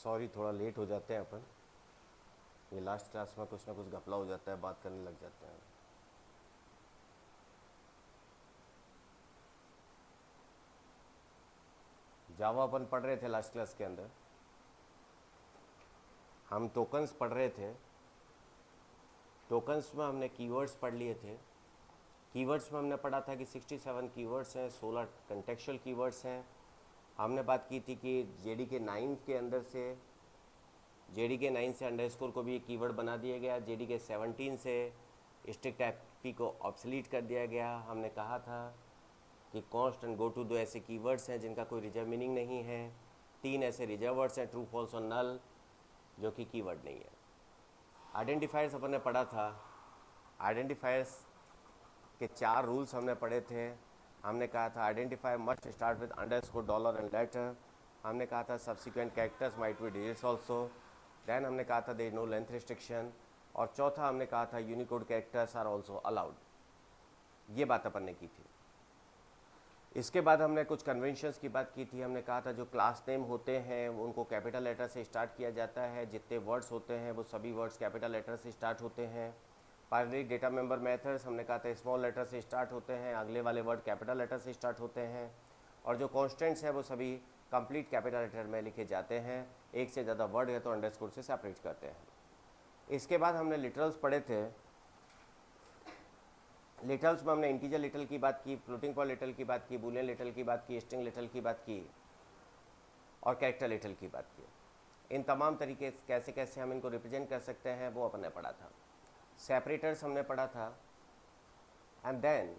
Sorry, थोड़ा late हो जाते हैं अपन। ये लास्ट क्लास में कुछ ना कुछ घपला हो जाता है, बात करने लग जाते हैं। जावा अपन पढ़ रहे थे लास्ट क्लास के अंदर। हम टोकन्स पढ़ रहे थे। टोकन्स में हमने कीवर्ड्स पढ़ लिए थे। कीवर्ड्स में हमने पढ़ा था कि 67 कीवर्ड्स हैं, 16 कंटेक्चुअल कीवर्ड्स हैं। हमने बात की थी कि जेडीके 9 से अंडरस्कोर को भी एक कीवर्ड बना दिया गया। जेडीके 17 से स्ट्रिक्ट एपी को ऑब्सलीट कर दिया गया। हमने कहा था कि कॉन्स्ट एंड गो टू दो ऐसे कीवर्ड्स हैं जिनका कोई रिजर्व मीनिंग नहीं है। 3 ऐसे रिजर्व वर्ड्स हैं, ट्रू, फॉल्स और नल, जो कि कीवर्ड नहीं है। आइडेंटिफायर्स अपन ने पढ़ा था। आइडेंटिफायर्स के 4 रूल्स हमने पढ़े थे। हमने कहा था identifier must start with underscore, dollar and letter. हमने कहा था subsequent characters might be digits also. Then हमने कहा था there is no length restriction. और चौथा हमने कहा था Unicode characters are also allowed. ये बात अपन ने की थी। इसके बाद हमने कुछ कन्वेंशंस की बात की थी। हमने कहा था जो क्लास नेम होते हैं उनको कैपिटल लेटर से स्टार्ट किया जाता है। जितने वर्ड्स होते हैं वो सभी वर्ड्स कैपिटल लेटर से स्टार्ट होते हैं। पायरेटिक डेटा मेंबर मेथड्स हमने कहा था स्मॉल लेटर से स्टार्ट होते हैं, अगले वाले वर्ड कैपिटल लेटर से स्टार्ट होते हैं। और जो कॉन्स्टेंट्स हैं वो सभी कंप्लीट कैपिटल लेटर में लिखे जाते हैं। एक से ज़्यादा वर्ड है तो अंडरस्कोर से सेपरेट करते हैं। इसके बाद हमने लिटरल्स पढ़े थे। लिटल्स में हमने इंटीजर लिटल की बात की, फ्लोटिंग पॉइंट लिटल की बात की, बूलियन लिटल की बात की, स्ट्रिंग लिटल की बात की और कैरेक्टर लिटल की बात की। इन तमाम तरीके कैसे कैसे हम इनको रिप्रेजेंट कर सकते हैं वो अपन ने पढ़ा था। सेपरेटर्स हमने पढ़ा था। एंड देन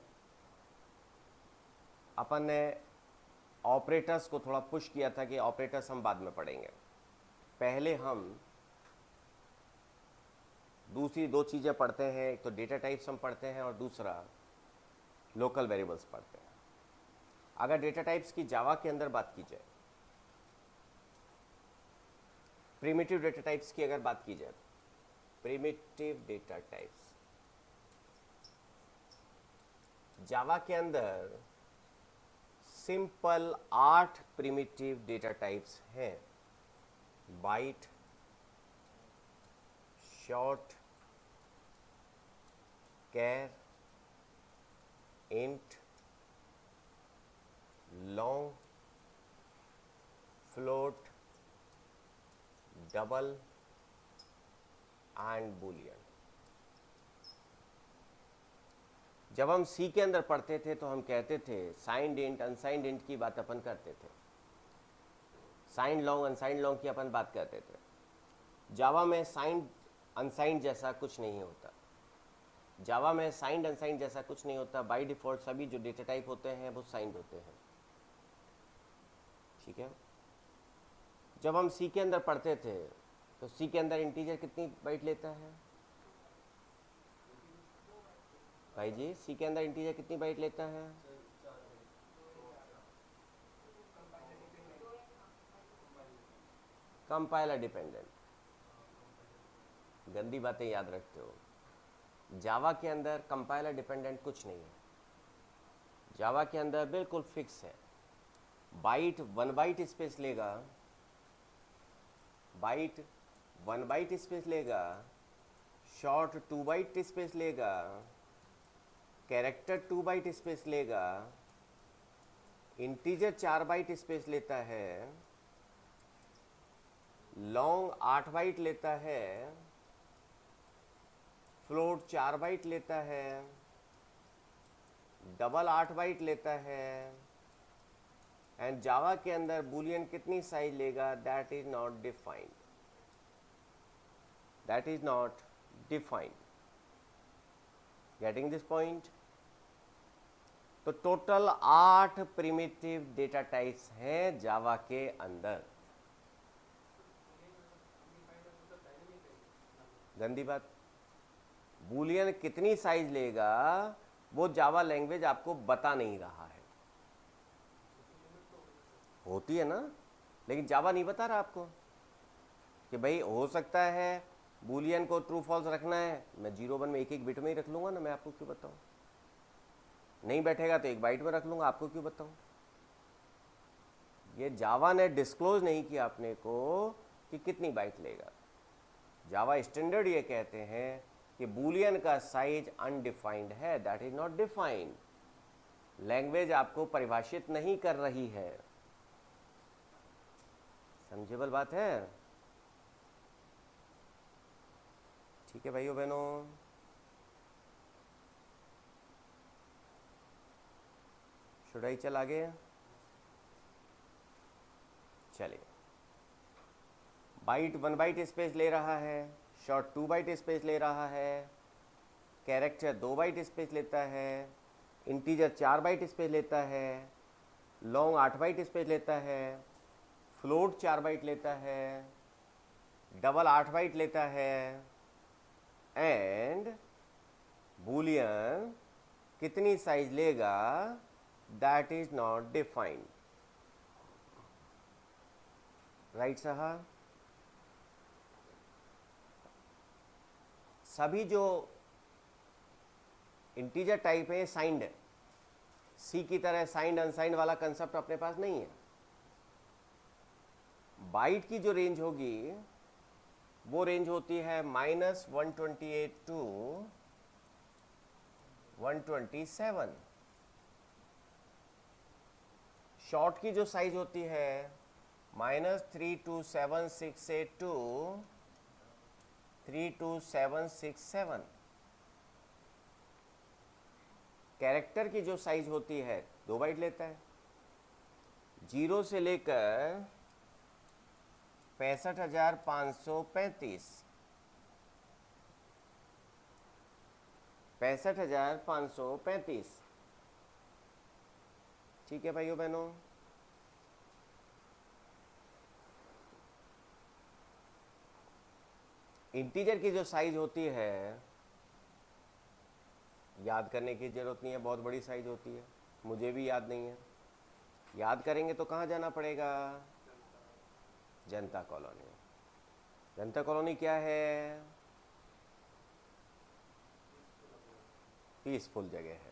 अपन ने ऑपरेटर्स को थोड़ा पुश किया था कि ऑपरेटर्स हम बाद में पढ़ेंगे। पहले हम दूसरी 2 चीज़ें पढ़ते हैं। एक तो डेटा टाइप्स हम पढ़ते हैं और दूसरा लोकल वेरिएबल्स पढ़ते हैं। अगर डेटा टाइप्स की जावा के अंदर बात की जाए, प्रिमिटिव डेटा टाइप्स की अगर बात की जाए, प्रिमिटिव डेटा टाइप्स जावा के अंदर सिंपल 8 प्रिमिटिव डेटा टाइप्स हैं। Byte, short, char, int, long, float, double and boolean. जब हम सी के अंदर पढ़ते थे तो हम कहते थे साइंड इंट, अनसाइंड इंट की बात अपन करते थे। साइंड लॉन्ग, अनसाइंड लॉन्ग की अपन बात करते थे। जावा में साइंड अनसाइंड जैसा कुछ नहीं होता। जावा में साइंड अनसाइंड जैसा कुछ नहीं होता। बाय डिफॉल्ट सभी जो डेटा टाइप होते हैं वो साइंड होते हैं। ठीक है। जब हम सी के अंदर पढ़ते थे तो सी के अंदर इंटीजर कितनी बाइट लेता है भाई जी? सी के अंदर इंटीजर कितनी बाइट लेता है? Compiler dependent. गंदी बातें याद रखते हो। जावा के अंदर कंपाइलर डिपेंडेंट कुछ नहीं है। जावा के अंदर बिल्कुल फिक्स है। बाइट 1 बाइट स्पेस लेगा, बाइट 1 बाइट स्पेस लेगा, शॉर्ट 2 बाइट स्पेस लेगा, कैरेक्टर 2 बाइट स्पेस लेगा, इंटीजर 4 बाइट स्पेस लेता है, लॉन्ग 8 बाइट लेता है, फ्लोट 4 बाइट लेता है, डबल 8 बाइट लेता है। एंड जावा के अंदर बूलियन कितनी साइज लेगा that is not defined. That is not defined. Getting this point? तो टोटल 8 प्रिमिटिव डेटा टाइप्स हैं जावा के अंदर। गंदी बात। बूलियन कितनी साइज लेगा वो जावा लैंग्वेज आपको बता नहीं रहा है। होती है ना, लेकिन जावा नहीं बता रहा आपको कि भाई हो सकता है बूलियन को ट्रू फॉल्स रखना है, मैं 0 1 में एक बिट में ही रख लूंगा ना, मैं आपको क्यों बताऊं? नहीं बैठेगा तो 1 बाइट में रख लूंगा, आपको क्यों बताऊं? ये जावा ने डिस्क्लोज नहीं किया अपने को कि कितनी बाइट लेगा। जावा स्टैंडर्ड ये कहते हैं कि बूलियन का साइज अनडिफाइंड है, that is not defined. Language आपको परिभाषित नहीं कर रही है। समझेबल बात है? ठीक है भाइयों बहनों, शुड आई चल आगे? चलिए, बाइट 1 बाइट स्पेस ले रहा है, शॉर्ट 2 बाइट स्पेस ले रहा है, कैरेक्टर 2 बाइट स्पेस लेता है, इंटीजर 4 बाइट स्पेस लेता है, लॉन्ग 8 बाइट स्पेस लेता है, फ्लोट 4 बाइट लेता है, डबल 8 बाइट लेता है, एंड बूलियन कितनी साइज लेगा that is not defined. Right साहब? सभी जो इंटीजर टाइप है साइंड है, सी की तरह साइंड अनसाइंड वाला कंसेप्ट अपने पास नहीं है। बाइट की जो रेंज होगी वो रेंज होती है -128 टू 127। शॉर्ट की जो साइज होती है -32768 टू 32767। कैरेक्टर की जो साइज होती है 2 बाइट लेता है, 0 से लेकर 65,535, 65,535। ठीक है भाइयों बहनों? इंटीजर की जो साइज होती है याद करने की जरूरत नहीं है, बहुत बड़ी साइज होती है, मुझे भी याद नहीं है। याद करेंगे तो कहाँ जाना पड़ेगा? जनता कॉलोनी। जनता कॉलोनी क्या है? पीसफुल जगह है।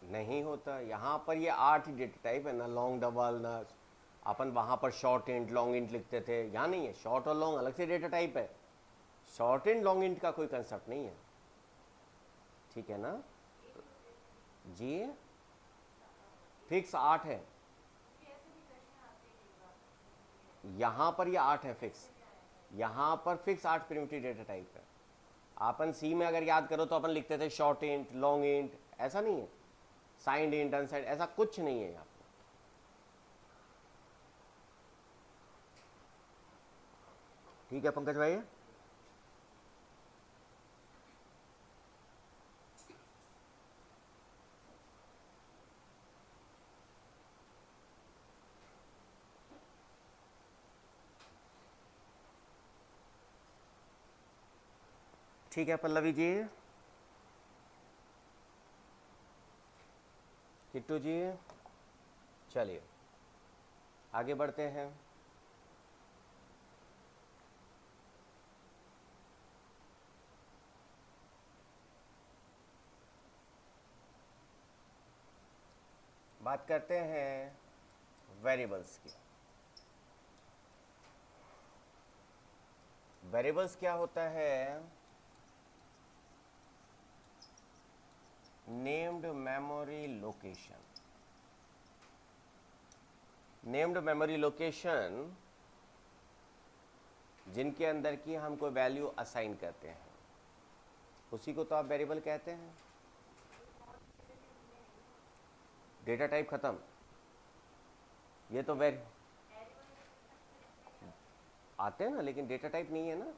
नहीं होता यहाँ पर, ये 8 डेटा टाइप है ना, लॉन्ग डबल ना। अपन वहाँ पर शॉर्ट इंट लॉन्ग इंट लिखते थे, यहाँ नहीं है। शॉर्ट और लॉन्ग अलग से डेटा टाइप है, शॉर्ट इंट लॉन्ग इंट का कोई कंसेप्ट नहीं है। ठीक है ना जी? फिक्स 8 है यहाँ पर, ये 8 है फिक्स। यहाँ पर फिक्स 8 प्रिमिटिव डेटा टाइप है। अपन सी में अगर याद करो तो अपन लिखते थे शॉर्ट इंट लॉन्ग इंट, ऐसा नहीं है। साइंड इंट अनसाइंड ऐसा कुछ नहीं है यहाँ पर। ठीक है पंकज भाई? ठीक है पल्लवी जी, किट्टू जी, चलिए आगे बढ़ते हैं। बात करते हैं वेरिएबल्स की। वेरिएबल्स क्या होता है? Named memory location. Named memory location जिनके अंदर की हम कोई वैल्यू असाइन करते हैं, उसी को तो आप वेरिएबल कहते हैं। डेटा टाइप खत्म, ये तो आते हैं ना, लेकिन डेटा टाइप नहीं है ना,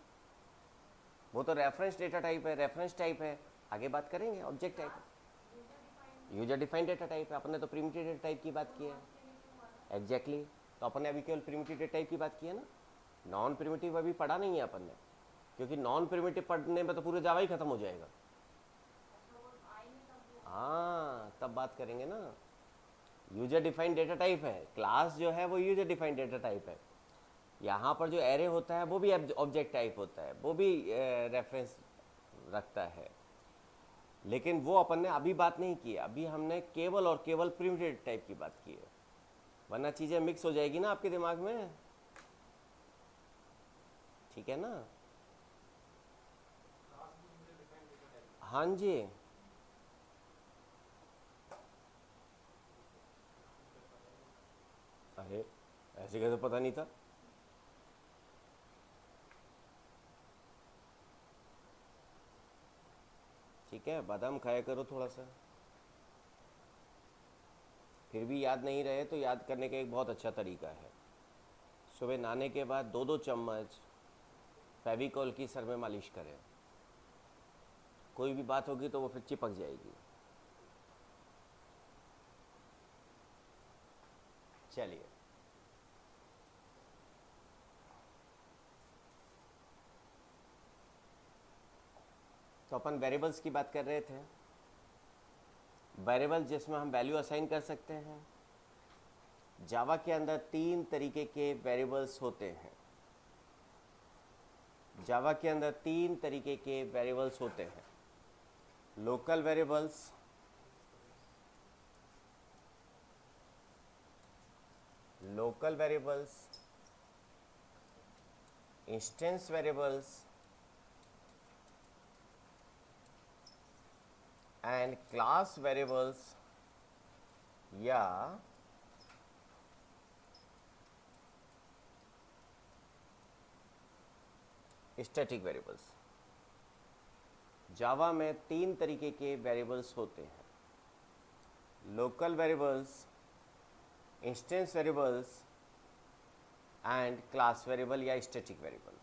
वो तो रेफरेंस डेटा टाइप है, रेफरेंस टाइप है। आगे बात करेंगे object type, user defined data type है। आपने तो प्रिमिटिव डेटा टाइप की बात की है। एग्जैक्टली तो अपन ने अभी केवल प्रिमिटिव डेटा टाइप की बात की है ना, नॉन प्रिमिटिव अभी पढ़ा नहीं है अपन ने, क्योंकि नॉन प्रिमिटिव पढ़ने में तो पूरा जावा ही खत्म हो जाएगा। हाँ तब बात करेंगे ना। यूजर डिफाइंड डेटा टाइप है, क्लास जो है वो यूजर डिफाइंड डेटा टाइप है। यहाँ पर जो एरे होता है वो भी ऑब्जेक्ट टाइप होता है, वो भी रेफरेंस रखता है, लेकिन वो अपन ने अभी बात नहीं की है। अभी हमने केवल और केवल प्रिमिटिव टाइप की बात की है, वरना चीज़ें मिक्स हो जाएगी ना आपके दिमाग में, ठीक है ना। हाँ जी, अरे ऐसे कैसे पता नहीं था। ठीक है, बादाम खाया करो थोड़ा सा, फिर भी याद नहीं रहे तो याद करने का एक बहुत अच्छा तरीका है, सुबह नहाने के बाद 2-2 चम्मच फेविकॉल की सर में मालिश करें, कोई भी बात होगी तो वो फिर चिपक जाएगी। चलिए, तो अपन वेरिएबल्स की बात कर रहे थे, वेरिएबल जिसमें हम वैल्यू असाइन कर सकते हैं। जावा के अंदर 3 तरीके के वेरिएबल्स होते हैं, जावा के अंदर 3 तरीके के वेरिएबल्स होते हैं, local variables, local variables, instance variables and class variables या स्टैटिक वेरिएबल्स। जावा में 3 तरीके के वेरिएबल्स होते हैं, local variables, instance variables and class variable या स्टैटिक वेरिएबल।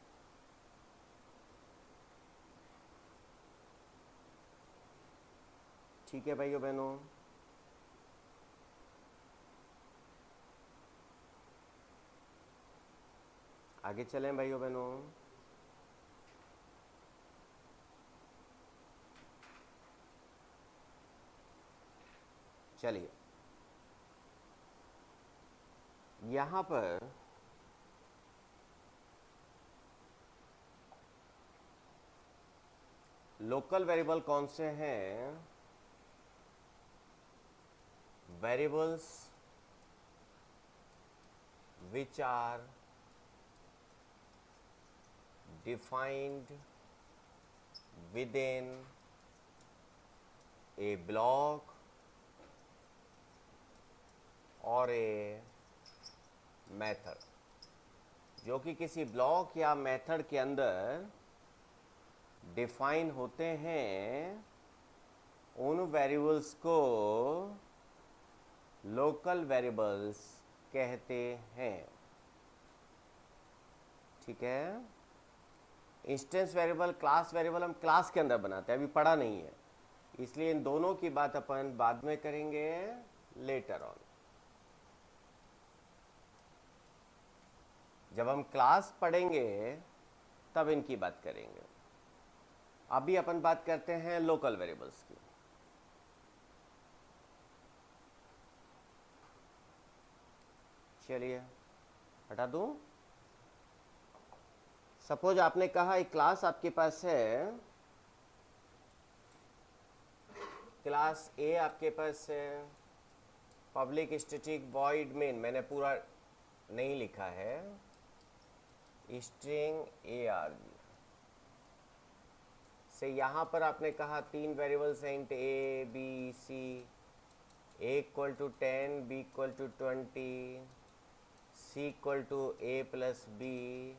ठीक है भाइयों बहनों, आगे चलें भाइयों बहनों। चलिए, यहाँ पर लोकल वेरिएबल कौन से हैं? Variables which are defined within a block और ए मेथड, जो कि किसी ब्लॉक या मेथड के अंदर डिफाइन होते हैं, उन वेरिएबल्स को लोकल वेरिएबल्स कहते हैं। ठीक है, इंस्टेंस वेरिएबल, क्लास वेरिएबल हम क्लास के अंदर बनाते हैं, अभी पढ़ा नहीं है, इसलिए इन दोनों की बात अपन बाद में करेंगे, लेटर ऑन। जब हम क्लास पढ़ेंगे तब इनकी बात करेंगे। अभी अपन बात करते हैं लोकल वेरिएबल्स की। चलिए हटा दूं। सपोज आपने कहा एक क्लास आपके पास है, क्लास ए आपके पास है, पब्लिक स्टैटिक वॉइड मेन, मैंने पूरा नहीं लिखा है, स्ट्रिंग ARG से यहाँ पर आपने कहा 3 वेरिएबल्स हैं, int A B C, A equal to 10, B equal to 20, C equal to A plus B.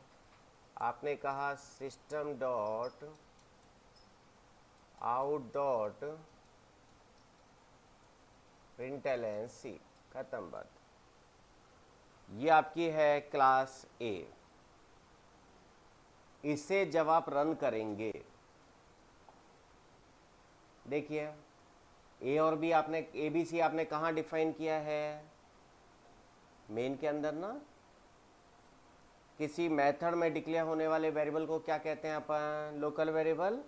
आपने कहा system dot out dot println C, खत्म बात। ये आपकी है क्लास ए। इसे जब आप रन करेंगे, देखिए ए और बी आपने, ए बी सी आपने कहाँ डिफाइन किया है? मेन के अंदर ना, किसी मेथड में डिक्लेयर होने वाले वेरिएबल को क्या कहते हैं अपन? Local variable.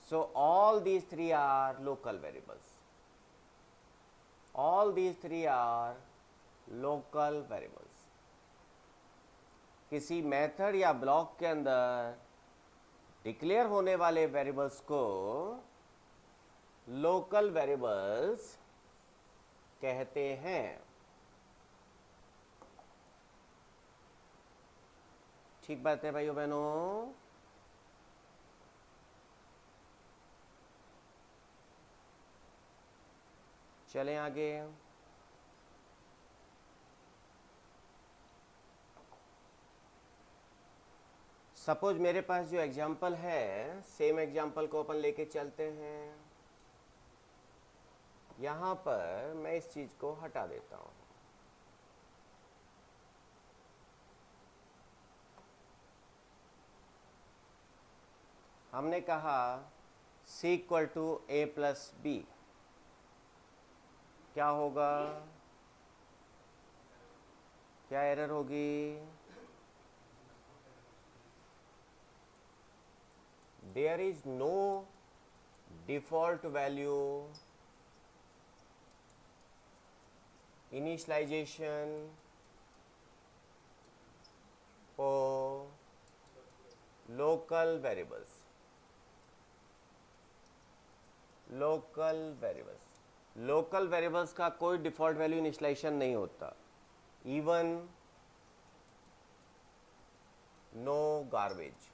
So all these three are local variables. All these three are local variables. किसी मेथड या ब्लॉक के अंदर डिक्लेयर होने वाले वेरिएबल्स को लोकल वेरिएबल्स कहते हैं. ठीक बात है भाइयों बहनों. चलें आगे. सपोज मेरे पास जो एग्जाम्पल है, सेम एग्जाम्पल को अपन लेके चलते हैं. यहां पर मैं इस चीज को हटा देता हूं. हमने कहा c equal to a plus B. क्या होगा? क्या एरर होगी? There is no default value initialization for local variables. Local variables का कोई डिफॉल्ट वैल्यू इनिशियलाइजेशन नहीं होता. Even no garbage.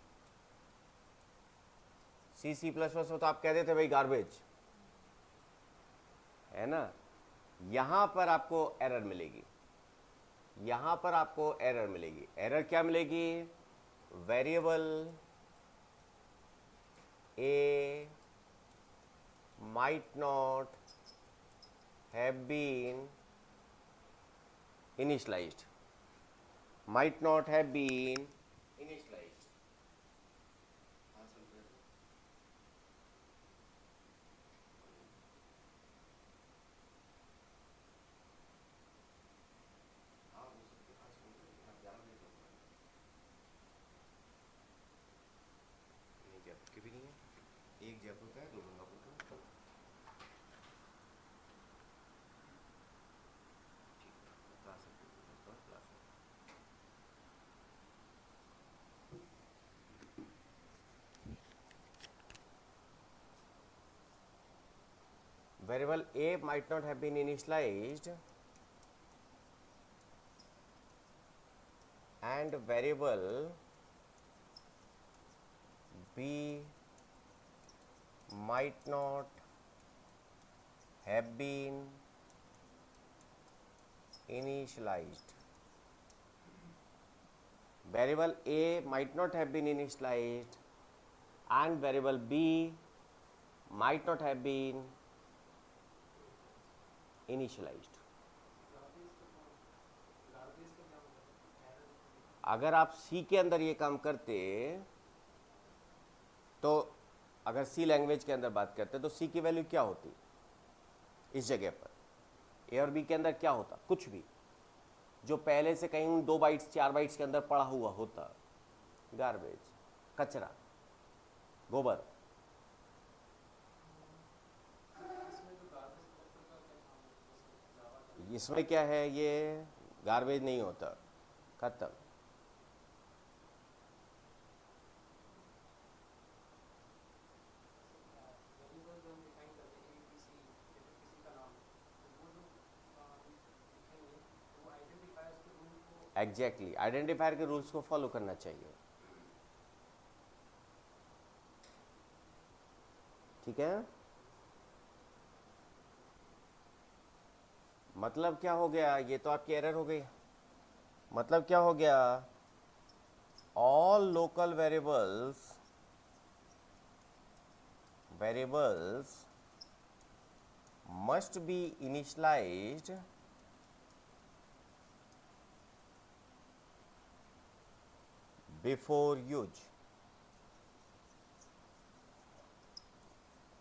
C plus plus हो तो आप कह देते भाई गार्बेज है ना. यहां पर आपको एरर मिलेगी. यहां पर आपको एरर मिलेगी. एरर क्या मिलेगी? Variable A might not have been initialized. Might not have been initialized. Jaipur भी नहीं है. एक जयपुर का है, दो गंगापुर का. Variable a might not have been initialized and variable b might not have been initialized. Variable a might not have been initialized and variable b might not have been initialized. अगर आप C के अंदर ये काम करते तो, अगर C language के अंदर बात करते तो C की वैल्यू क्या होती? इस जगह पर A और B के अंदर क्या होता? कुछ भी जो पहले से कहीं 2 बाइट्स 4 बाइट्स के अंदर पड़ा हुआ होता. गार्बेज, कचरा, गोबर. इसमें क्या है? ये गार्बेज नहीं होता. खत्म. एग्जैक्टली आइडेंटिफायर के रूल्स को फॉलो करना चाहिए. ठीक है. मतलब क्या हो गया? ये तो आपकी एरर हो गई. मतलब क्या हो गया? All local variables must be initialized before use.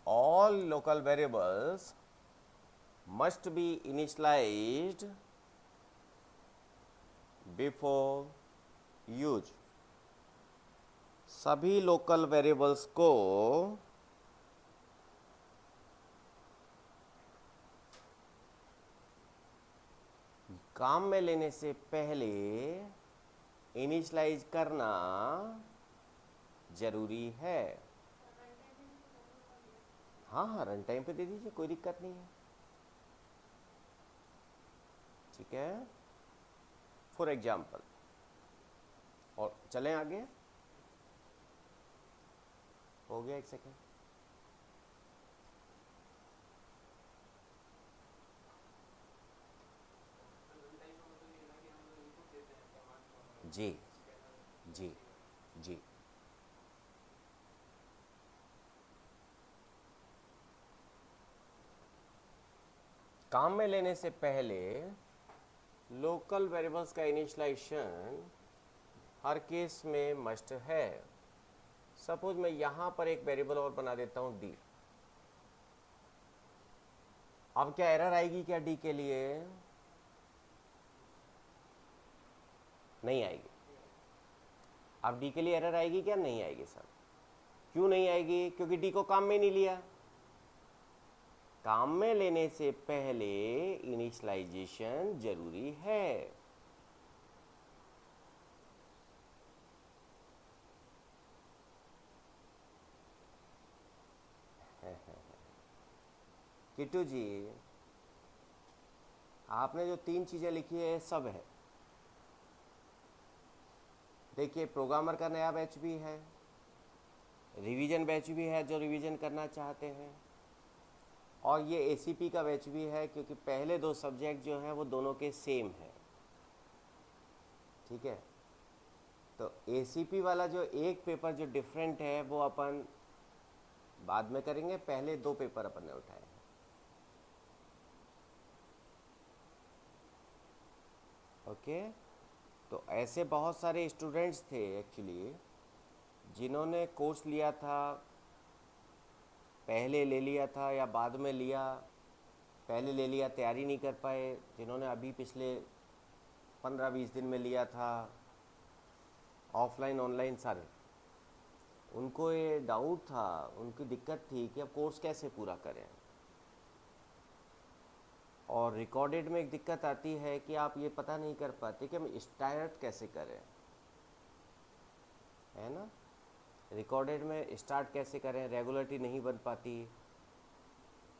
All local variables must be initialized before use सभी लोकल वेरिएबल्स को काम में लेने से पहले इनिशियलाइज करना जरूरी है। हाँ हाँ, रन टाइम पे दे दीजिए, कोई दिक्कत नहीं है। ठीक है, फॉर एग्जाम्पल, और चलें आगे। हो गया, एक सेकेंड। जी जी जी। काम में लेने से पहले लोकल वेरिएबल्स का इनिशियलाइजेशन हर केस में मस्ट है। सपोज मैं यहां पर एक वेरिएबल और बना देता हूं डी। अब क्या एरर आएगी क्या डी के लिए? नहीं आएगी। अब डी के लिए एरर आएगी क्या? नहीं आएगी सर। क्यों नहीं आएगी? क्योंकि डी को काम में नहीं लिया। काम में लेने से पहले इनिशियलाइजेशन जरूरी है। किट्टू जी, आपने जो 3 चीजें लिखी है सब है। देखिए, प्रोग्रामर का नया बैच भी है, रिवीजन बैच भी है जो रिवीजन करना चाहते हैं, और ये एसीपी का बैच भी है, क्योंकि पहले 2 सब्जेक्ट जो हैं वो दोनों के सेम हैं। ठीक है, तो एसीपी वाला जो एक पेपर जो डिफरेंट है वो अपन बाद में करेंगे, पहले 2 पेपर अपन ने उठाए हैं। ओके, तो ऐसे बहुत सारे स्टूडेंट्स थे एक्चुअली जिन्होंने कोर्स लिया था, पहले ले लिया था या बाद में लिया, पहले ले लिया तैयारी नहीं कर पाए, जिन्होंने अभी पिछले 15-20 दिन में लिया था, ऑफलाइन ऑनलाइन सारे, उनको ये डाउट था, उनकी दिक्कत थी कि अब कोर्स कैसे पूरा करें। और रिकॉर्डेड में एक दिक्कत आती है कि आप ये पता नहीं कर पाते कि हम स्टार्ट कैसे करें, है ना। रिकॉर्डेड में स्टार्ट कैसे करें, रेगुलरिटी नहीं बन पाती।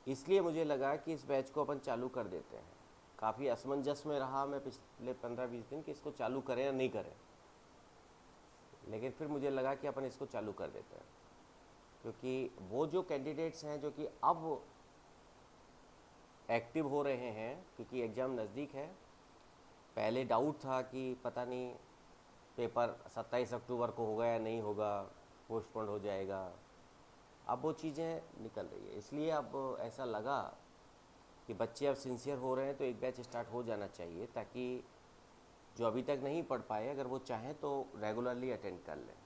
इसलिए मुझे लगा कि इस बैच को अपन चालू कर देते हैं। काफ़ी असमंजस में रहा मैं पिछले 15-20 दिन कि इसको चालू करें या नहीं करें, लेकिन फिर मुझे लगा कि अपन इसको चालू कर देते हैं, क्योंकि वो जो कैंडिडेट्स हैं जो कि अब एक्टिव हो रहे हैं, क्योंकि एग्ज़ाम नज़दीक है। पहले डाउट था कि पता नहीं पेपर 27 अक्टूबर को होगा या नहीं होगा, पोस्टपोन हो जाएगा। अब वो चीज़ें निकल रही है, इसलिए अब ऐसा लगा कि बच्चे अब सिंसियर हो रहे हैं तो एक बैच स्टार्ट हो जाना चाहिए, ताकि जो अभी तक नहीं पढ़ पाए अगर वो चाहें तो रेगुलरली अटेंड कर लें।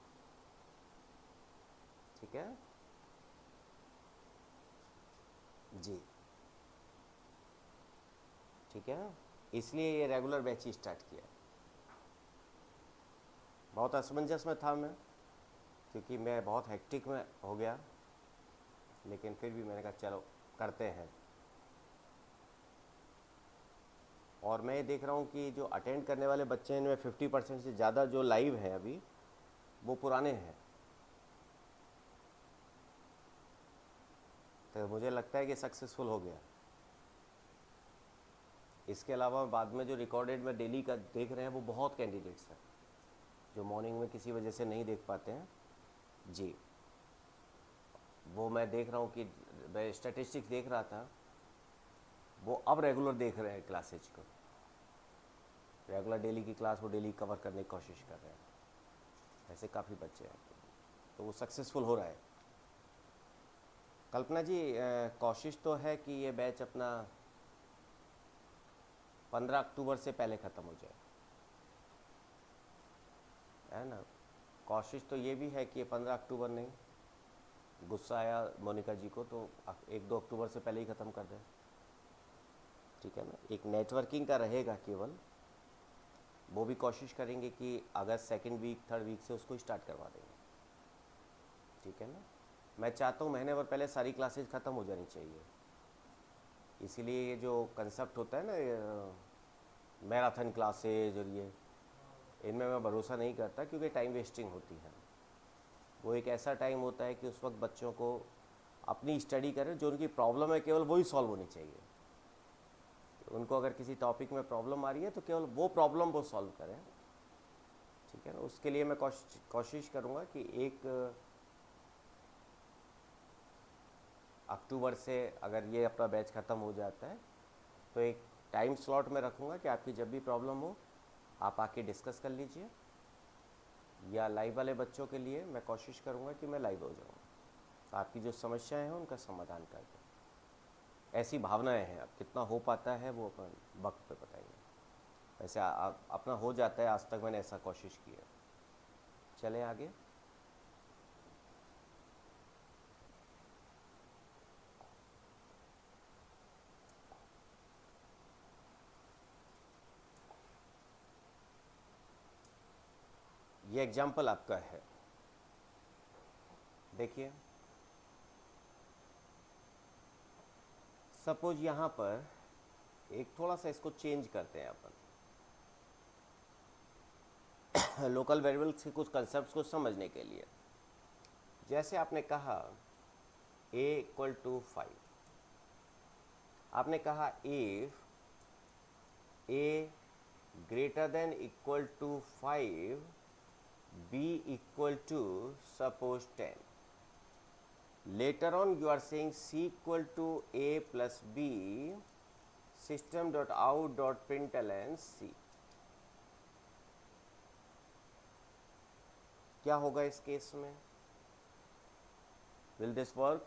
ठीक है जी, ठीक है, इसलिए ये रेगुलर बैच ही स्टार्ट किया। बहुत असमंजस में था मैं, क्योंकि मैं बहुत हेक्टिक में हो गया, लेकिन फिर भी मैंने कहा चलो करते हैं। और मैं ये देख रहा हूँ कि जो अटेंड करने वाले बच्चे हैं इनमें 50% से ज़्यादा जो लाइव हैं अभी वो पुराने हैं, तो मुझे लगता है कि सक्सेसफुल हो गया। इसके अलावा बाद में जो रिकॉर्डेड में डेली का देख रहे हैं वो बहुत कैंडिडेट्स हैं जो मॉर्निंग में किसी वजह से नहीं देख पाते हैं। जी, वो मैं देख रहा हूँ कि मैं स्टैटिस्टिक्स देख रहा था, वो अब रेगुलर देख रहे हैं क्लासेज को, रेगुलर डेली की क्लास वो डेली कवर करने की कोशिश कर रहे हैं। ऐसे काफ़ी बच्चे हैं, तो वो सक्सेसफुल हो रहा है। कल्पना जी, कोशिश तो है कि ये बैच अपना 15 अक्टूबर से पहले ख़त्म हो जाए, है ना। कोशिश तो ये भी है कि 15 अक्टूबर नहीं, गुस्सा आया मोनिका जी को तो 1-2 अक्टूबर से पहले ही ख़त्म कर दें। ठीक है ना, एक नेटवर्किंग का रहेगा केवल, वो भी कोशिश करेंगे कि अगस्त सेकंड वीक थर्ड वीक से उसको स्टार्ट करवा देंगे, ठीक है ना। मैं चाहता हूँ महीने भर पहले सारी क्लासेज ख़त्म हो जानी चाहिए, इसीलिए ये जो कंसेप्ट होता है ना मैराथन क्लासेज और ये, इनमें मैं भरोसा नहीं करता, क्योंकि टाइम वेस्टिंग होती है। वो एक ऐसा टाइम होता है कि उस वक्त बच्चों को अपनी स्टडी करें, जो उनकी प्रॉब्लम है केवल वही सॉल्व होनी चाहिए। उनको अगर किसी टॉपिक में प्रॉब्लम आ रही है तो केवल वो प्रॉब्लम वो सॉल्व करें, ठीक है ना। उसके लिए मैं कोशिश करूँगा कि 1 अक्टूबर से अगर ये अपना बैच ख़त्म हो जाता है तो एक टाइम स्लॉट में रखूँगा कि आपकी जब भी प्रॉब्लम हो आप आके डिस्कस कर लीजिए, या लाइव वाले बच्चों के लिए मैं कोशिश करूँगा कि मैं लाइव हो जाऊँ, तो आपकी जो समस्याएं हैं उनका समाधान कर दें। ऐसी भावनाएं हैं, अब कितना हो पाता है वो अपन वक्त पे बताएंगे। वैसे अपना हो जाता है, आज तक मैंने ऐसा कोशिश की है। चले आगे। ये एग्जाम्पल आपका है, देखिए सपोज यहाँ पर एक थोड़ा सा इसको चेंज करते हैं अपन लोकल वेरिएबल्स के कुछ कंसेप्ट को समझने के लिए। जैसे आपने कहा a इक्वल टू 5, आपने कहा if a greater than equal to 5 b equal to suppose 10। Later on you are saying c equal to a plus b system dot out dot println c। क्या होगा इस केस में? Will this work?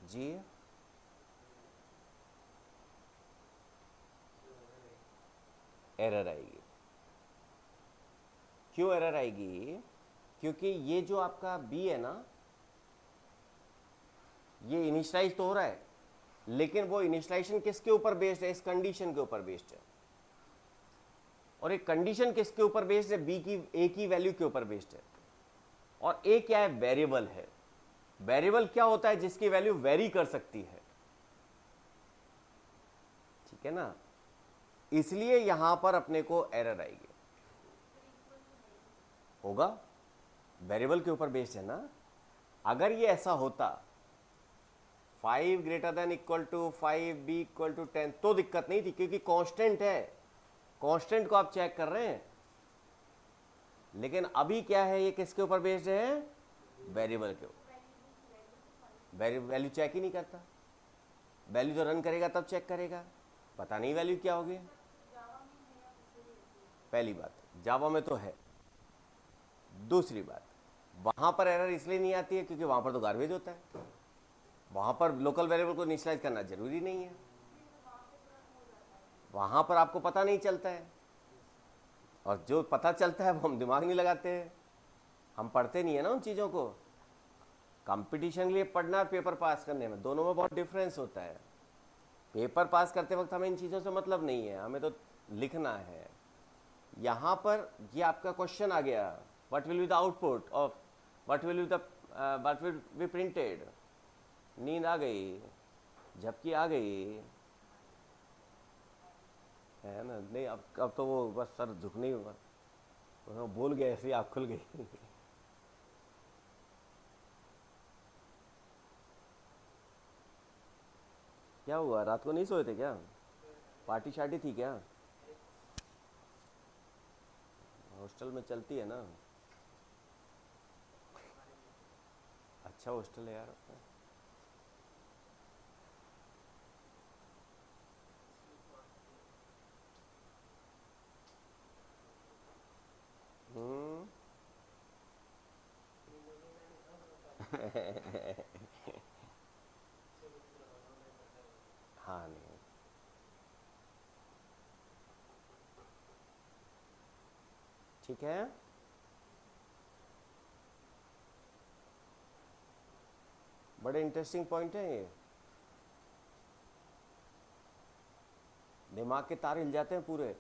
जी error आएगी। क्यों error आएगी? क्योंकि ये जो आपका b है ना, ये इनिशियलाइज तो हो रहा है, लेकिन वो इनिशियलाइजेशन किसके ऊपर बेस्ड है? इस कंडीशन के ऊपर बेस्ड है। और एक कंडीशन किसके ऊपर बेस्ड है? b की a की वैल्यू के ऊपर बेस्ड है। और a क्या है? वेरिएबल है। वेरिएबल क्या होता है? जिसकी वैल्यू वेरी कर सकती है, ठीक है ना। इसलिए यहां पर अपने को एरर आएगी। होगा, वेरिएबल के ऊपर बेस्ड है ना। अगर ये ऐसा होता 5 greater than equal to 5 b equal to 10 तो दिक्कत नहीं थी, क्योंकि कांस्टेंट है, कांस्टेंट को आप चेक कर रहे हैं। लेकिन अभी क्या है? ये किसके ऊपर बेस्ड है? वेरिएबल के ऊपर। वैल्यू चेक ही नहीं करता। वैल्यू तो रन करेगा तब चेक करेगा, पता नहीं वैल्यू क्या होगी। पहली बात, जावा में तो है। दूसरी बात, वहां पर एरर इसलिए नहीं आती है क्योंकि वहां पर तो गार्बेज होता है। वहां पर लोकल वेरिएबल को इनिशियलाइज करना जरूरी नहीं है, वहां पर आपको पता नहीं चलता है। और जो पता चलता है वो हम दिमाग नहीं लगाते हैं, हम पढ़ते नहीं है ना उन चीज़ों को। कंपटीशन के लिए पढ़ना और पेपर पास करने में, दोनों में बहुत डिफरेंस होता है। पेपर पास करते वक्त हमें इन चीज़ों से मतलब नहीं है, हमें तो लिखना है। यहाँ पर ये आपका क्वेश्चन आ गया, what will be the output of what will be printed. नींद आ गई, झपकी आ गई है ना। नहीं, अब तो वो बस सर झुकने ही हुआ, वो बोल गया ऐसे ही आँख खुल गई क्या हुआ? रात को नहीं सोए थे क्या? पार्टी शार्टी थी क्या? हॉस्टल में चलती है ना। अच्छा हॉस्टल है यार अपना। हम्म हाँ नहीं, ठीक है। बड़े इंटरेस्टिंग पॉइंट है ये, दिमाग के तार हिल जाते हैं पूरे।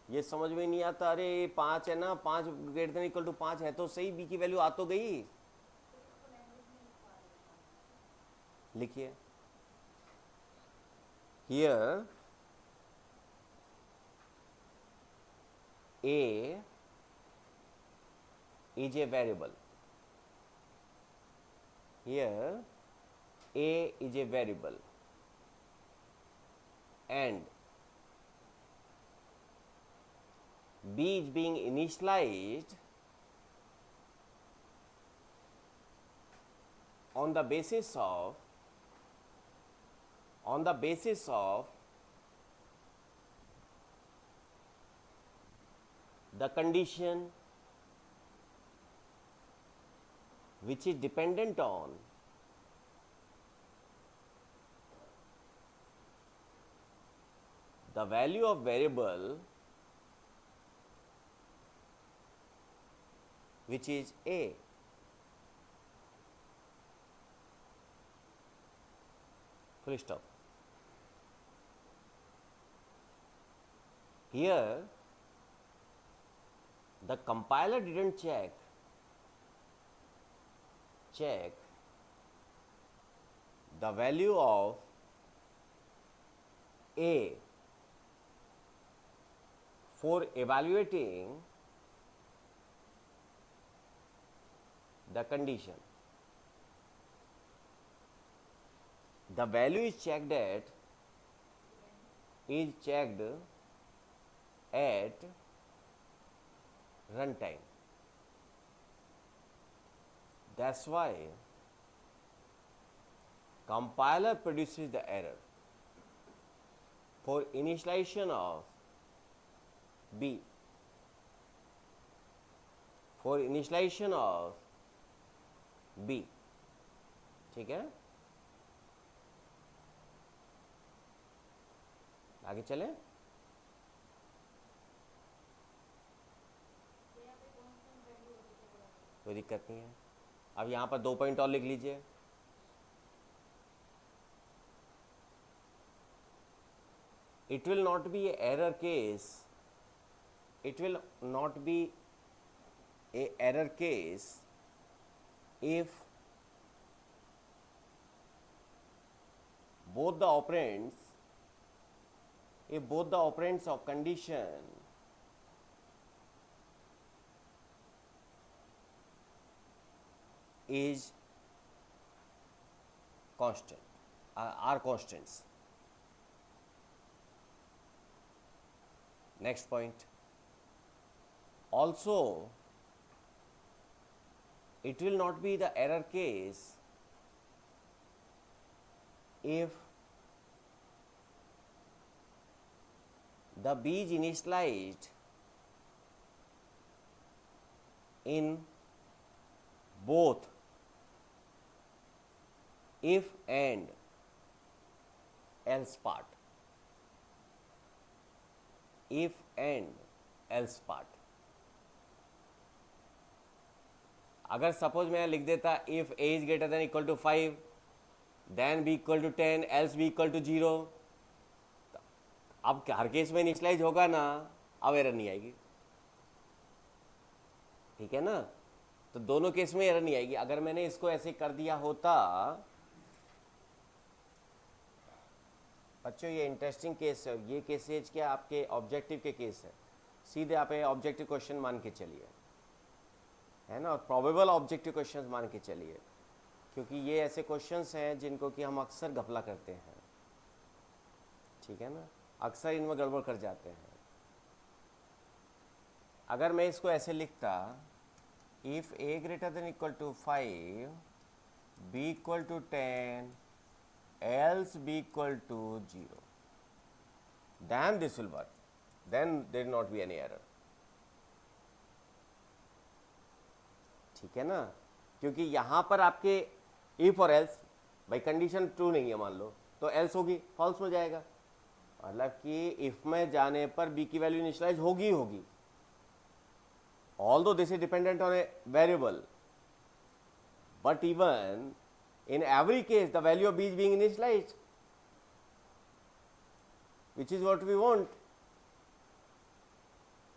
ये समझ में नहीं आता, अरे 5 है ना, 5 ग्रेटर देन इक्वल टू 5 है तो सही, बी की वैल्यू आ तो गई। लिखिए here a is a variable. Here a is a variable and b is being initialized on the basis of the condition which is dependent on the value of variable which is a. Full stop. Here the compiler didn't check the value of a for evaluating the condition. The value is checked at runtime. That's why compiler produces the error for initialization of b. For initialization of b. ठीक है, आगे चलें। कोई दिक्कत नहीं है। अब यहाँ पर 2 पॉइंट और लिख लीजिए। It will not be a error case. It will not be a error case if both the operands of condition is constant, are constants. Next point. Also, it will not be the error case if the b is initialized in both if and else part. If and else part. अगर suppose मैं लिख देता if a is greater than equal to 5 then b equal to 10 else b equal to 0, अब हर case में initialise होगा ना, अब error नहीं आएगी। ठीक है ना, तो दोनों केस में एरर नहीं आएगी। अगर मैंने इसको ऐसे कर दिया होता, बच्चों ये इंटरेस्टिंग केस है, ये केसेज क्या आपके ऑब्जेक्टिव के केस है, सीधे आप ऑब्जेक्टिव क्वेश्चन मान के चलिए, है ना, और प्रोबेबल ऑब्जेक्टिव क्वेश्चंस मान के चलिए, क्योंकि ये ऐसे क्वेश्चंस हैं जिनको कि हम अक्सर घपला करते हैं। ठीक है ना, अक्सर इनमें गड़बड़ कर जाते हैं। अगर मैं इसको ऐसे लिखता, if a greater than equal to 5 b equal to 10 else b equal to 0, then this will work, then there will not be any error। ठीक है ना, क्योंकि यहाँ पर आपके if और else, भाई कंडीशन ट्रू नहीं है मान लो, तो else होगी, फॉल्स हो जाएगा, मतलब कि if में जाने पर b की वैल्यू इनिशियलाइज होगी, although this is dependent on a variable, but even In every case, the value of b is being initialized, which is what we want.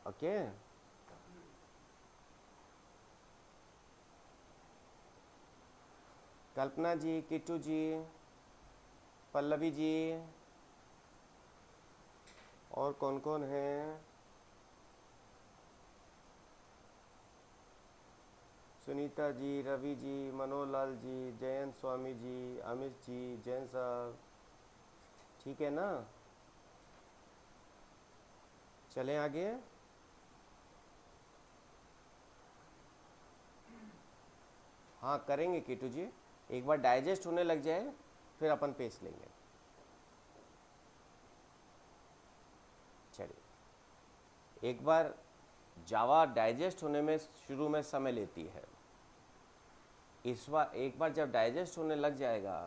Okay. कल्पना जी, किट्टू जी, पल्लवी जी, और कौन कौन है? सुनीता जी, रवि जी, मनोहर लाल जी, जयंत स्वामी जी, अमित जी, जैन साहब, ठीक है ना? चलें आगे। हाँ करेंगे किट्टू जी, एक बार डाइजेस्ट होने लग जाए फिर अपन पेश लेंगे। चलिए, एक बार जावा डाइजेस्ट होने में शुरू में समय लेती है, इस बार एक बार जब डाइजेस्ट होने लग जाएगा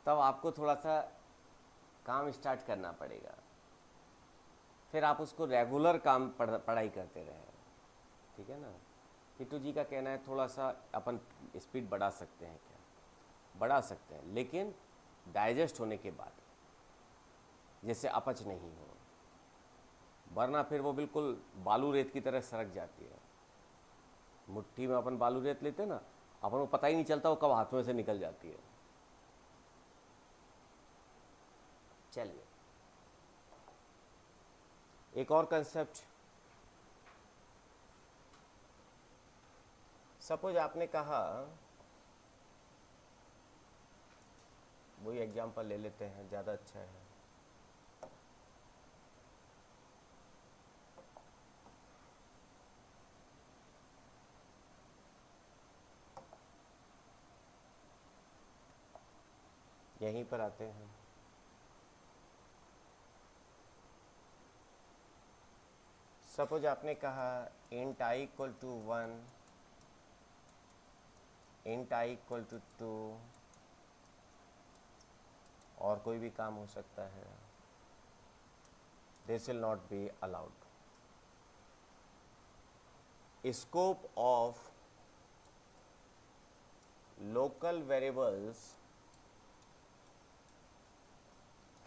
तब आपको थोड़ा सा काम स्टार्ट करना पड़ेगा, फिर आप उसको रेगुलर काम पढ़ाई करते रहें, ठीक है ना? किट्टू जी का कहना है थोड़ा सा अपन स्पीड बढ़ा सकते हैं, क्या बढ़ा सकते हैं, लेकिन डाइजेस्ट होने के बाद, जैसे अपच नहीं हो, वरना फिर वो बिल्कुल बालू रेत की तरह सरक जाती है। मुट्ठी में अपन बालू रेत लेते हैं ना, अपन को पता ही नहीं चलता वो कब हाथों से निकल जाती है। चलिए, एक और कंसेप्ट, सपोज आपने कहा, वही एग्जाम्पल ले लेते हैं, ज़्यादा अच्छा है। यहीं पर आते हैं। सपोज आपने कहा int I equal to 1, int I equal to 2, और कोई भी काम हो सकता है, this will not be allowed. Scope of local variables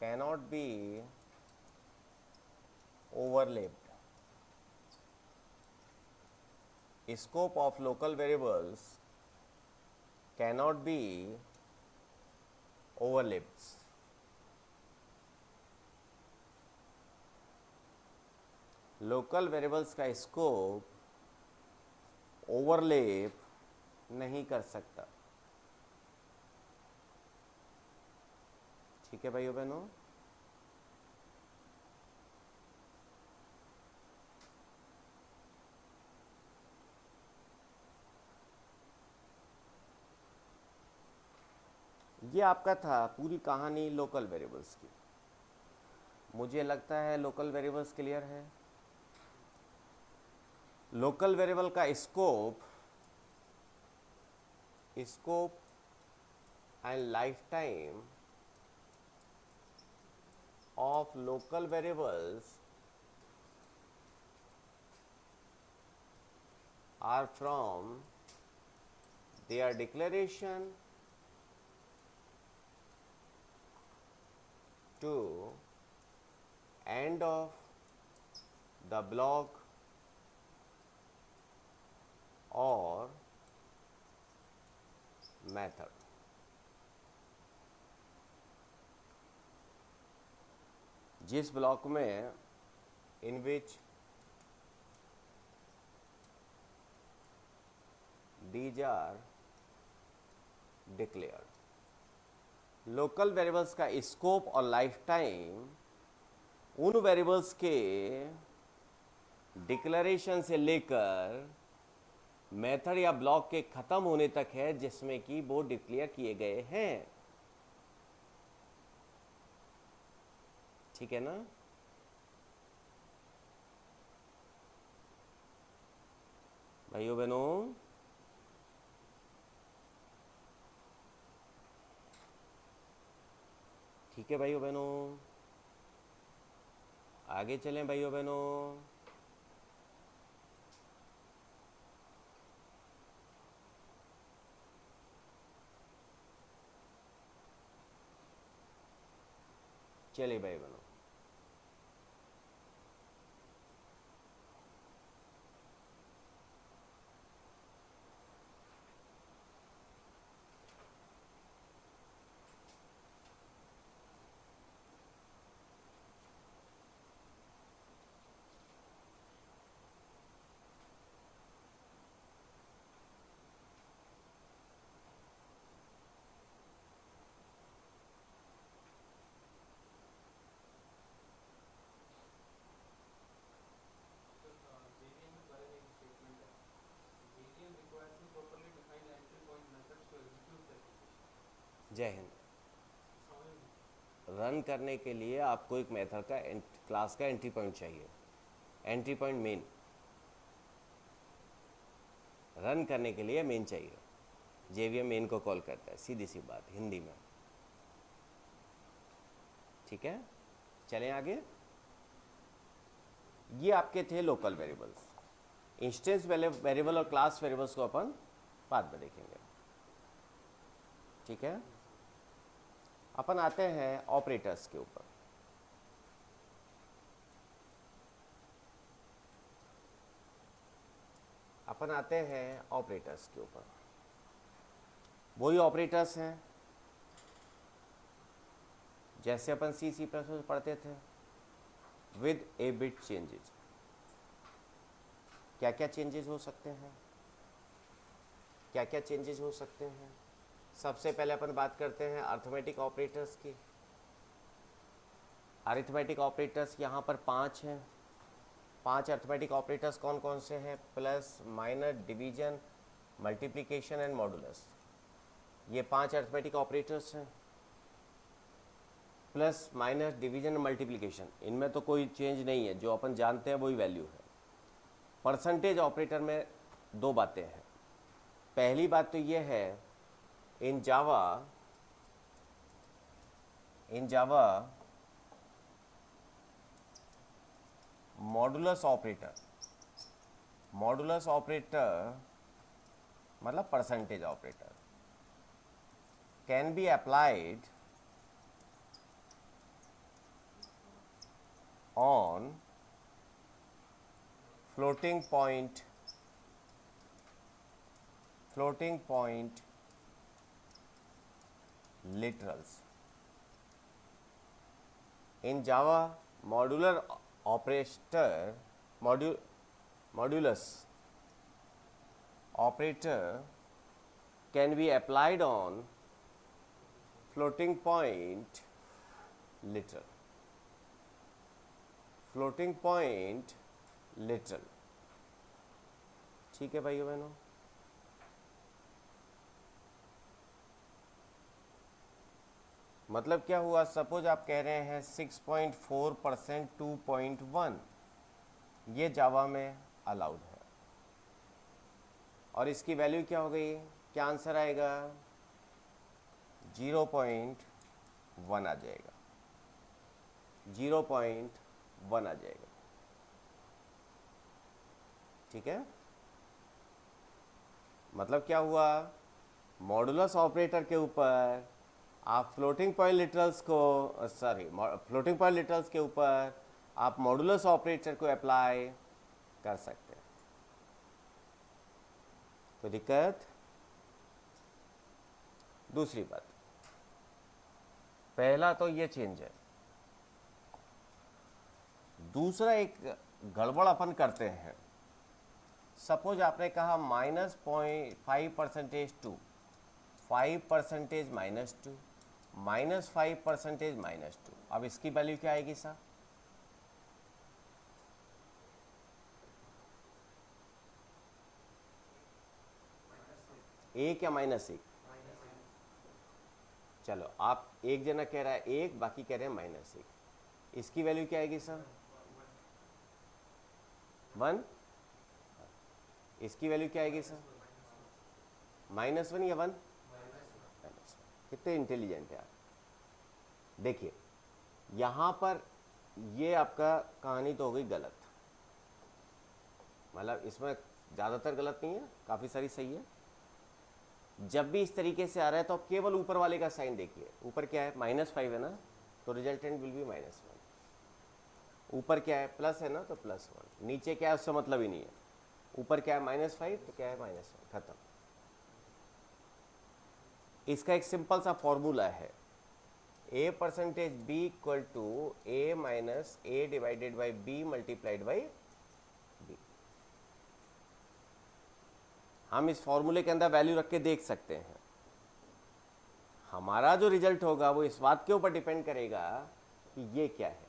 cannot be overlapped. Scope of local variables cannot be overlapped. Local variables का स्कोप ओवरलैप नहीं कर सकता, ठीक है भाइयों बहनों? ये आपका था पूरी कहानी लोकल वेरिएबल्स की। मुझे लगता है लोकल वेरिएबल्स क्लियर है। लोकल वेरिएबल का scope and life time of local variables are from their declaration to end of the block or method. जिस ब्लॉक में इन विच these are declared। Local variables का scope और लाइफ टाइम उन variables के declaration से लेकर method या ब्लॉक के खत्म होने तक है जिसमें कि वो डिक्लेयर किए गए हैं, ठीक है ना? भाइयों बहनों, ठीक है भाइयों बहनों, आगे चलें भाइयों बहनों। चलिए भाई बनो। जय हिंद। रन करने के लिए आपको एक मेथड का क्लास का एंट्री पॉइंट चाहिए, एंट्री पॉइंट मेन। रन करने के लिए मेन चाहिए, जेवीएम मेन को कॉल करता है, सीधी सी बात हिंदी में। ठीक है, चलें आगे। ये आपके थे लोकल वेरिएबल्स। इंस्टेंस वेरिएबल और क्लास वेरिएबल्स को अपन बाद में देखेंगे। ठीक है, अपन आते हैं ऑपरेटर्स के ऊपर। अपन आते हैं ऑपरेटर्स के ऊपर। वही ऑपरेटर्स हैं जैसे अपन सी प्लस में पढ़ते थे, विद ए बिट चेंजेस। क्या क्या चेंजेस हो सकते हैं, क्या क्या चेंजेस हो सकते हैं? सबसे पहले अपन बात करते हैं अरिथमेटिक ऑपरेटर्स की। अरिथमेटिक ऑपरेटर्स यहाँ पर 5 हैं। 5 अरिथमेटिक ऑपरेटर्स कौन कौन से हैं? Plus, minus, division, multiplication and modulus. ये 5 अरिथमेटिक ऑपरेटर्स हैं। प्लस, माइनस, डिवीजन, मल्टीप्लिकेशन, इनमें तो कोई चेंज नहीं है, जो अपन जानते हैं वही वैल्यू है। परसेंटेज ऑपरेटर में 2 बातें हैं। पहली बात तो ये है, इन जावा मॉडुलस ऑपरेटर मतलब percentage operator can be applied on floating point literals. In Java, modulus operator can be applied on floating point literal. ठीक है भाइयों बहनों। मतलब क्या हुआ, सपोज आप कह रहे हैं 6.4% 2.1, ये जावा में अलाउड है, और इसकी वैल्यू क्या हो गई? क्या आंसर आएगा? 0.1 आ जाएगा, 0.1 आ जाएगा। ठीक है, मतलब क्या हुआ, मॉडुलस ऑपरेटर के ऊपर आप फ्लोटिंग पॉइंट लिटरल्स के ऊपर आप मॉडुलस ऑपरेटर को अप्लाई कर सकते हैं। कोई दिक्कत? दूसरी बात, पहला तो ये चेंज है। दूसरा एक गड़बड़ अपन करते हैं। सपोज आपने कहा -5% टू 5% -2 -5% -2, अब इसकी वैल्यू क्या आएगी सर? एक या -1? चलो, आप एक जना कह रहा है 1, बाकी कह रहे हैं -1, इसकी वैल्यू क्या आएगी सर? 1। इसकी वैल्यू क्या आएगी सर? -1 या 1? कितने इंटेलिजेंट है आप। देखिए यहाँ पर ये आपका कहानी तो हो गई गलत, मतलब इसमें ज़्यादातर गलत नहीं है, काफ़ी सारी सही है। जब भी इस तरीके से आ रहा है तो आप केवल ऊपर वाले का साइन देखिए। ऊपर क्या है? -5 है ना, तो रिजल्टेंट विल बी -1। ऊपर क्या है, प्लस है ना, तो +1। नीचे क्या है उससे मतलब ही नहीं है। ऊपर क्या है -5, तो क्या है -1, खत्म। इसका एक सिंपल सा फॉर्मूला है, A%B equal to A minus A divided by B multiplied by B। हम इस फॉर्मूले के अंदर वैल्यू रख के देख सकते हैं। हमारा जो रिजल्ट होगा वो इस बात के ऊपर डिपेंड करेगा कि ये क्या है।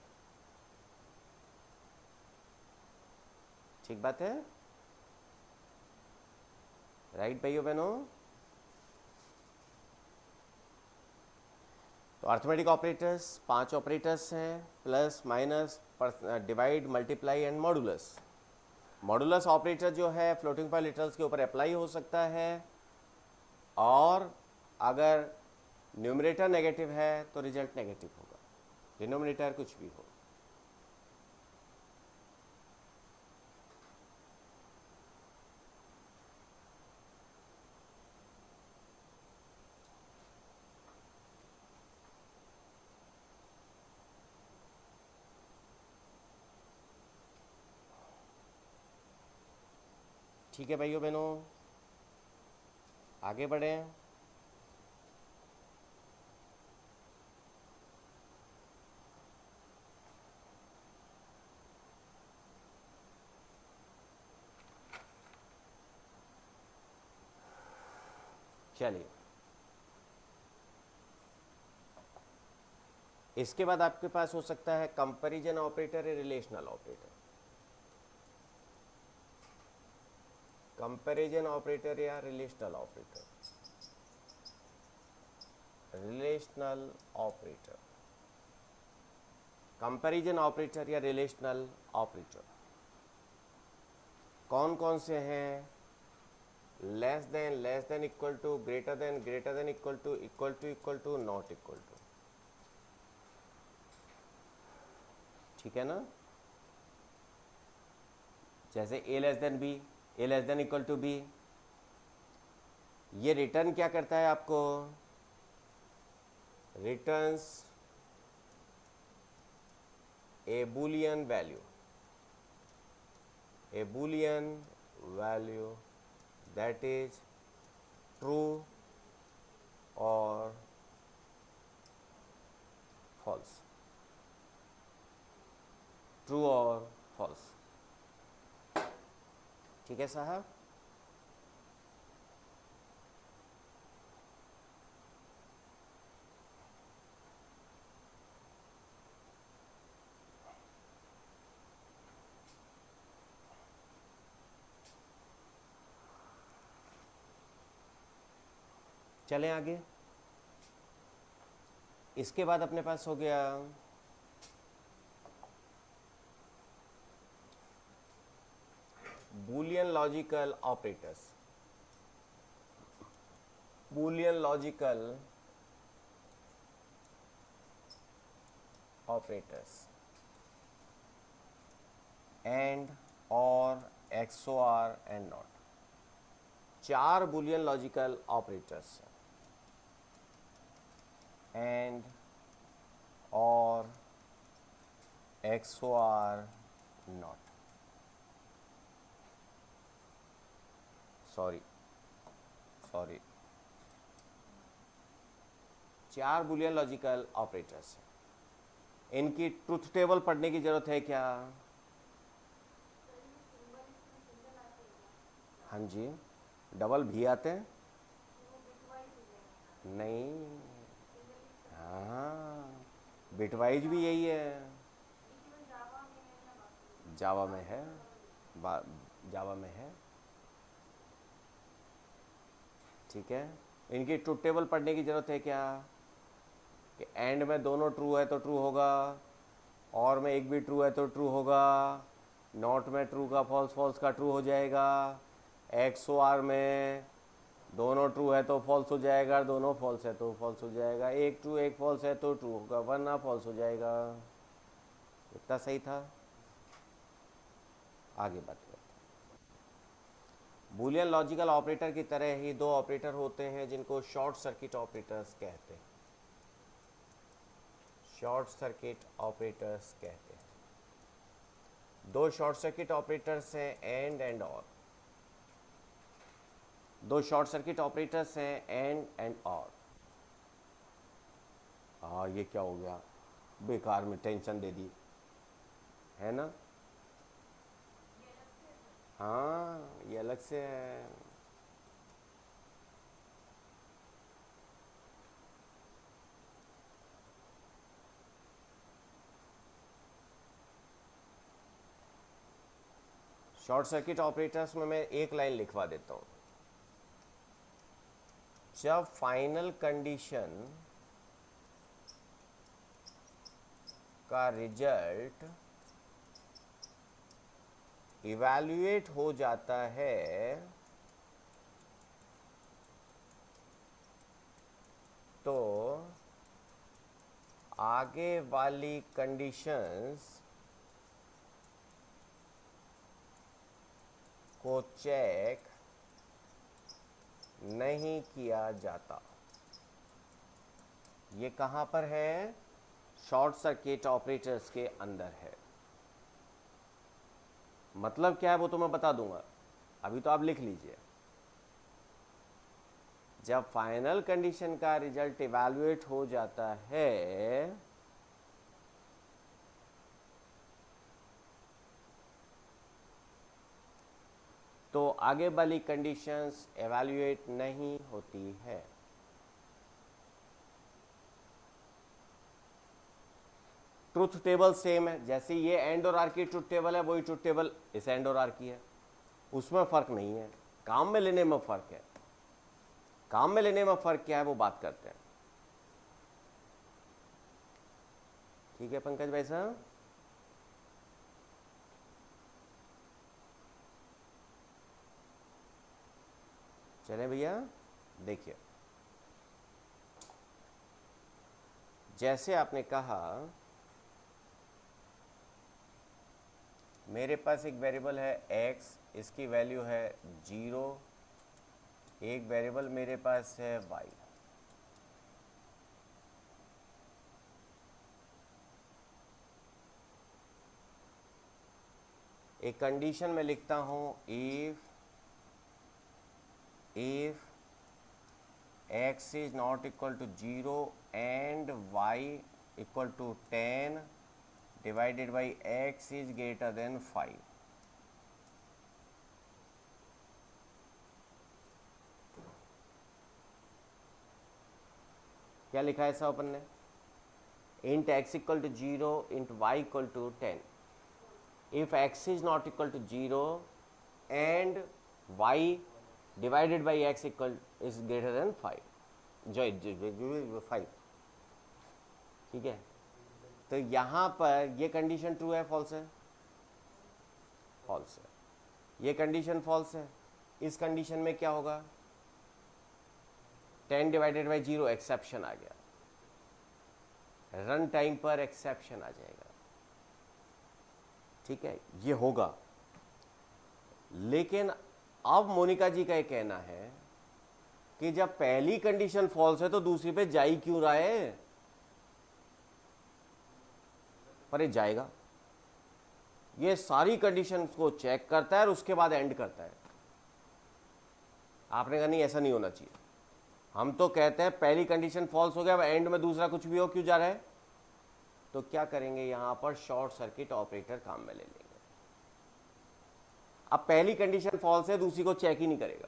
ठीक बात है, राइट भाइयों बहनों। तो अर्थमेटिक ऑपरेटर्स 5 ऑपरेटर्स हैं, plus minus divide multiply and modulus. Modulus operator जो है फ्लोटिंग पॉइंट लिटरल्स के ऊपर अप्लाई हो सकता है, और अगर न्यूमरेटर नेगेटिव है तो रिजल्ट नेगेटिव होगा, डिनोमिनेटर कुछ भी हो। ठीक है भाइयों बहनों, आगे बढ़ें। चलिए, इसके बाद आपके पास हो सकता है कंपैरिजन ऑपरेटर या रिलेशनल ऑपरेटर। कंपैरिजन ऑपरेटर या relational operator. Relational operator, comparison operator या रिलेशनल ऑपरेटर कौन कौन से हैं? Less than equal to, greater than equal to not equal to. ठीक है ना, जैसे A less than B, A less than equal to B, ये रिटर्न क्या करता है आपको? Returns a boolean value, a boolean value that is true or false, true or false। ठीक है साहब, चलें आगे। इसके बाद अपने पास हो गया Boolean logical operators. Boolean logical operators and और XOR and not. 4 Boolean logical operators and और XOR not, sorry 4 Boolean logical operators हैं। इनकी ट्रुथ टेबल पढ़ने की जरूरत है क्या? हाँ जी, डबल भी आते हैं? नहीं, हाँ, बिटवाइज भी यही है, जावा में है, जावा में है। ठीक है, इनकी ट्रुथ टेबल पढ़ने की ज़रूरत है क्या? कि एंड में दोनों ट्रू है तो ट्रू होगा, और में एक भी ट्रू है तो ट्रू होगा, नॉट में ट्रू का फॉल्स, फॉल्स का ट्रू हो जाएगा, XOR में दोनों ट्रू है तो फॉल्स हो जाएगा, दोनों फॉल्स है तो फॉल्स हो जाएगा, एक ट्रू एक फॉल्स है तो ट्रू होगा, वरना फॉल्स हो जाएगा। इतना सही था। आगे बात करते हैं। बूलियन लॉजिकल ऑपरेटर की तरह ही 2 ऑपरेटर होते हैं जिनको शॉर्ट सर्किट ऑपरेटर्स कहते हैं। शॉर्ट सर्किट ऑपरेटर्स कहते हैं। दो शॉर्ट सर्किट ऑपरेटर्स हैं एंड और। दो शॉर्ट सर्किट ऑपरेटर्स हैं एंड और। हाँ, ये क्या हो गया, बेकार में टेंशन दे दी है ना। हाँ, ये अलग से है। शॉर्ट सर्किट ऑपरेटर्स में मैं एक लाइन लिखवा देता हूँ। जब फाइनल कंडीशन का रिजल्ट इवैल्यूएट हो जाता है तो आगे वाली कंडीशंस को चेक नहीं किया जाता। ये कहाँ पर है? शॉर्ट सर्किट ऑपरेटर्स के अंदर है। मतलब क्या है वो तो मैं बता दूंगा, अभी तो आप लिख लीजिए। जब फाइनल कंडीशन का रिजल्ट इवैल्यूएट हो जाता है तो आगे वाली कंडीशंस इवैल्यूएट नहीं होती है। ट्रुथ टेबल सेम है, जैसे ये एंड और आर की ट्रुथ टेबल है वही ट्रुथ टेबल इस एंड और आर की है, उसमें फर्क नहीं है। काम में लेने में फर्क है। काम में लेने में फर्क क्या है वो बात करते हैं। ठीक है पंकज भाई साहब। चले भैया, देखिए जैसे आपने कहा मेरे पास एक वेरिएबल है x, इसकी वैल्यू है 0। एक वेरिएबल मेरे पास है y। एक कंडीशन में लिखता हूं if x is not equal to 0 and y equal to 10 divided by x is greater than 5। क्या लिखा है सब अपन ने? int x equal to 0 int y equal to 10। if x is not equal to 0 and y divided by x equal is greater than 5, जो 5। ठीक है, तो यहाँ पर ये कंडीशन ट्रू है फॉल्स है? फॉल्स है। ये कंडीशन फॉल्स है। इस कंडीशन में क्या होगा? 10 डिवाइडेड बाई 0 एक्सेप्शन आ गया, रन टाइम पर एक्सेप्शन आ जाएगा। ठीक है, ये होगा। लेकिन अब मोनिका जी का ये कहना है कि जब पहली कंडीशन फॉल्स है तो दूसरी पे जा ही क्यों रहा है? पर ये जाएगा, ये सारी कंडीशन को चेक करता है और उसके बाद एंड करता है। आपने कहा नहीं ऐसा नहीं होना चाहिए। हम तो कहते हैं पहली कंडीशन फॉल्स हो गया, अब एंड में दूसरा कुछ भी हो क्यों जा रहा है? तो क्या करेंगे, यहां पर शॉर्ट सर्किट ऑपरेटर काम में ले लेंगे। अब पहली कंडीशन फॉल्स है, दूसरी को चेक ही नहीं करेगा।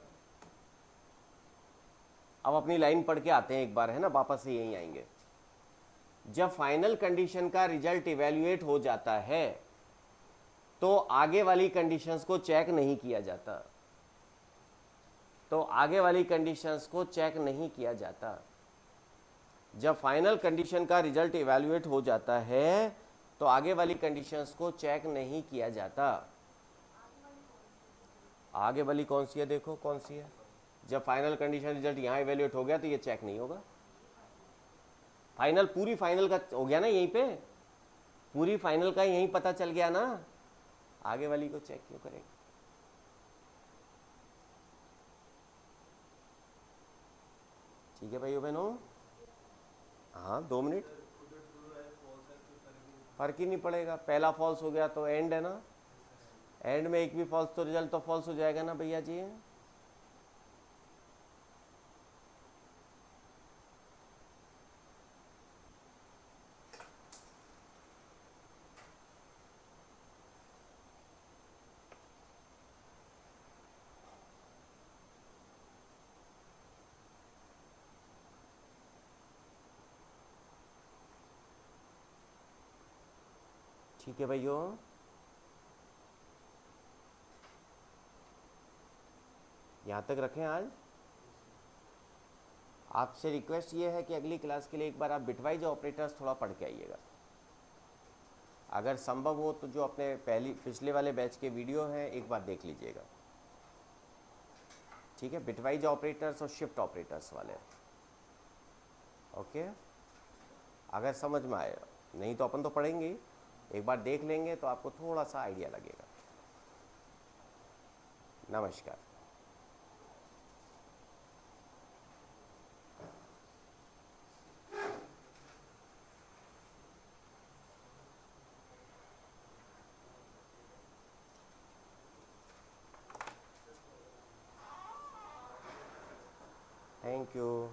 अब अपनी लाइन पढ़ के आते हैं एक बार, है ना, वापस से यहीं आएंगे। जब फाइनल कंडीशन का रिजल्ट इवैल्यूएट हो जाता है तो आगे वाली कंडीशंस को चेक नहीं किया जाता। तो आगे वाली कंडीशंस को चेक नहीं किया जाता। जब फाइनल कंडीशन का रिजल्ट इवैल्यूएट हो जाता है तो आगे वाली कंडीशंस को चेक नहीं किया जाता। आगे वाली कौन सी है? देखो कौन सी है। जब फाइनल कंडीशन रिजल्ट यहां इवैल्यूएट हो गया तो ये चेक नहीं होगा। फाइनल, पूरी फाइनल का हो गया ना यहीं पे, पूरी फाइनल का यहीं पता चल गया ना, आगे वाली को चेक क्यों करेंगे? ठीक है भाइयों बहनों, हाँ 2 मिनट। फर्क ही नहीं पड़ेगा, पहला फॉल्स हो गया तो एंड है ना, एंड में एक भी फॉल्स तो रिजल्ट तो फॉल्स हो जाएगा ना भैया जी। ठीक है भैया, यहाँ तक रखें आज। आपसे रिक्वेस्ट ये है कि अगली क्लास के लिए एक बार आप बिटवाइज ऑपरेटर्स थोड़ा पढ़ के आइएगा, अगर संभव हो तो जो अपने पिछले वाले बैच के वीडियो हैं एक बार देख लीजिएगा, ठीक है, बिटवाइज ऑपरेटर्स और शिफ्ट ऑपरेटर्स वाले। ओके, अगर समझ में आए, नहीं तो अपन तो पढ़ेंगे ही, एक बार देख लेंगे तो आपको थोड़ा सा आइडिया लगेगा। नमस्कार। Thank you.